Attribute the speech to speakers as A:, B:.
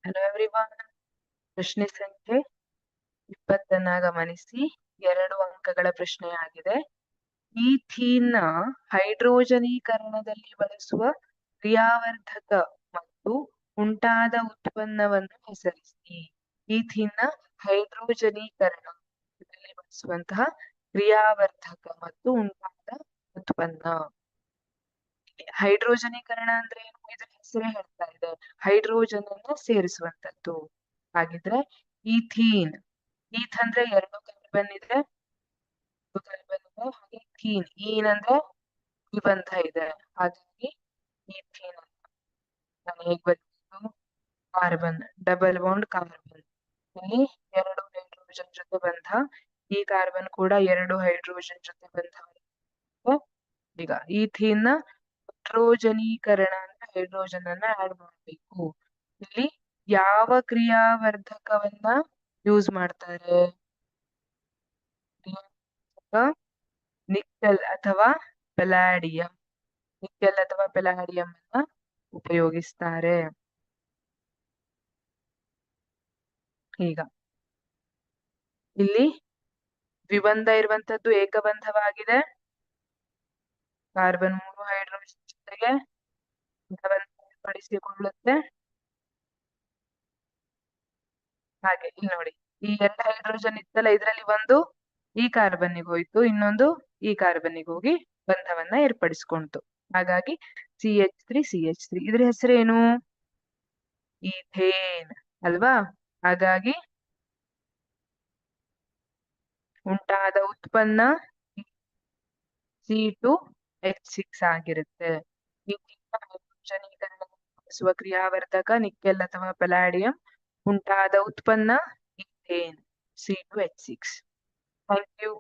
A: Hello everyone. ಪ್ರಶ್ನೆ ಸಂಖ್ಯೆ 20 ಗಮನಿಸಿ. 2 ಅಂಕಗಳ ಪ್ರಶ್ನೆಯಾಗಿದೆ. ಈಥೀನ್ನ ಹೈಡ್ರೋಜನೀಕರಣದಲ್ಲಿ ಬಳಸುವ ಕ್ರಿಯಾವರ್ಧಕ ಮತ್ತು ಉಂಟಾದ ಉತ್ಪನ್ನವನ್ನು ಹೆಸರಿಸಿ. ಈಥೀನ್ನ ಹೈಡ್ರೋಜನೀಕರಣದಲ್ಲಿ ಬಳಸುವಂತಹ ಕ್ರಿಯಾವರ್ಧಕ ಮತ್ತು ಉಂಟಾದ ಉತ್ಪನ್ನ. ಹೈಡ್ರೋಜನೀಕರಣ ಅಂದ್ರೆ ಏನು? ಇದ್ರ ಹೆಸರೇ ಹೇಳ್ತಾ ಇದೆ, ಹೈಡ್ರೋಜನ್ ಅನ್ನ ಸೇರಿಸುವಂತದ್ದು. ಹಾಗಿದ್ರೆ ಈಥೀನ್, ಈಥ್ ಅಂದ್ರೆ 2 ಕಾರ್ಬನ್ ಇದೆ, ಹಾಗೆ ಥೀನ್, ಈನ್ ಅಂದ್ರೆ ದ್ವಿಬಂಧ ಇದೆ, ಹಾಗಾಗಿ ಈಥೀನ್ ಅಂತ. ನಾನು ಹೇಗ್ ಬರೆಯುವುದು? ಕಾರ್ಬನ್, ಡಬಲ್ ಬಾಂಡ್ ಕಾರ್ಬನ್, ಇಲ್ಲಿ 2 ಹೈಡ್ರೋಜನ್ ಜೊತೆ ಬಂಧ, ಈ ಕಾರ್ಬನ್ ಕೂಡ 2 ಹೈಡ್ರೋಜನ್ ಜೊತೆ ಬಂಧ. ಈಗ ಈಥೀನ್ ನ ಹೈಡ್ರೋಜನೀಕರಣ ಅಂದ್ರೆ ಹೈಡ್ರೋಜನ್ ಅನ್ನ ಆಡ್ ಮಾಡಬೇಕು. ಇಲ್ಲಿ ಯಾವ ಕ್ರಿಯಾವರ್ಧಕವನ್ನ ಯೂಸ್ ಮಾಡ್ತಾರೆ? ನಿಕ್ಕಲ್ ಅಥವಾ ಪೆಲಾಡಿಯಂ. ನಿಕ್ಕಲ್ ಅಥವಾ ಪೆಲಾಡಿಯಂ ಅನ್ನ ಉಪಯೋಗಿಸ್ತಾರೆ. ಈಗ ಇಲ್ಲಿ ದ್ವಿಬಂಧ ಇರುವಂತದ್ದು ಏಕಬಂಧವಾಗಿದೆ. ಕಾರ್ಬನ್ 3 ಹೈಡ್ರೋಜನ್ ಜೊತೆಗೆ ಏರ್ಪಡಿಸಿಕೊಳ್ಳುತ್ತೆ. ಹಾಗೆ ಇಲ್ಲಿ ನೋಡಿ, ಈ 2 ಹೈಡ್ರೋಜನ್ ಇತ್ತಲ್ಲ, ಇದರಲ್ಲಿ ಒಂದು ಈ ಕಾರ್ಬನ್ನಿಗೆ ಹೋಯ್ತು, ಇನ್ನೊಂದು ಈ ಕಾರ್ಬನ್ನಿಗೆ ಹೋಗಿ ಬಂಧವನ್ನ ಏರ್ಪಡಿಸ್ಕೊಂತು. ಹಾಗಾಗಿ CH3CH3. ಇದ್ರ ಹೆಸರೇನು? ಈಥೇನ್ ಅಲ್ವಾ? ಹಾಗಾಗಿ ಉಂಟಾದ ಉತ್ಪನ್ನ C2H6 ಆಗಿರುತ್ತೆ. ಹೈಡ್ರೋಜನೀಕರಣ ಬಳಸುವ ಕ್ರಿಯಾವರ್ಧಕ ನಿಕ್ಕೆಲ್ ಅಥವಾ ಪೆಲಾಡಿಯಂ, ಉಂಟಾದ ಉತ್ಪನ್ನ ಈಥೇನ್ C2H6. Thank you.